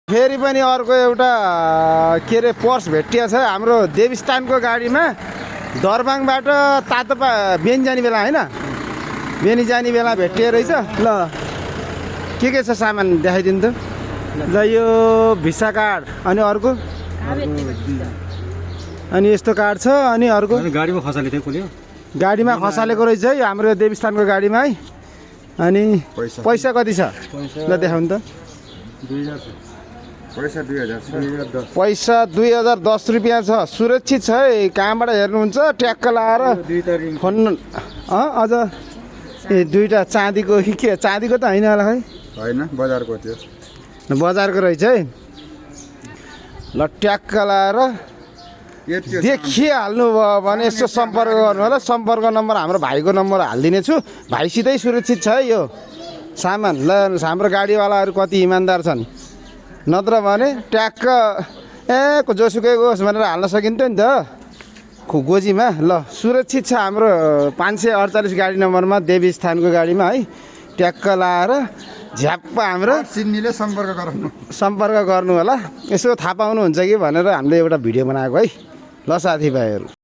फेरि पनि अर्को एउटा के अरे पर्स भेटिया छ हाम्रो देवस्थानको गाडीमा दरबाङबाट तातो बेनी जाने बेला होइन बेनी जाने बेला भेटिए रहेछ ल के छ सामान देखाइदिनु त ल यो भिसा कार्ड अनि अर्को अनि यस्तो कार्ड छ अनि अर्को गाडीमा खसाले थियो कुल्यो गाडीमा खसालेको रहेछ है हाम्रो देवस्थानको गाडीमा है अनि पैसा कति छ ल देखाउनु त पैसा 2010 रुपियाँ छ सुरक्षित छ है कहाँबाट हेर्नुहुन्छ ट्याक्क लाएर फोन अझ ए दुईटा चाँदीको के चाँदीको त होइन होला है होइन बजारको थियो बजारको रहेछ है ल ट्याक्क लाएर देखिहाल्नु भयो भने यसो सम्पर्क गर्नु होला सम्पर्क नम्बर हाम्रो भाइको नम्बर हालिदिने छु भाइसितै सुरक्षित छ है यो सामान ल हाम्रो गाडीवालाहरू कति इमान्दार छन् नत्र भने ट्याक्क जोसुकै होस् भनेर हाल्न सकिन्थ्यो नि त गोजीमा ल सुरक्षित छ हाम्रो 548 गाडी नम्बरमा देवीस्थानको गाडीमा है ट्याक्क लाएर झ्याप्प हाम्रो सिन्नीले सम्पर्क गर्नु होला यसो थाहा पाउनुहुन्छ कि भनेर हामीले एउटा भिडियो बनाएको है ल साथीभाइहरू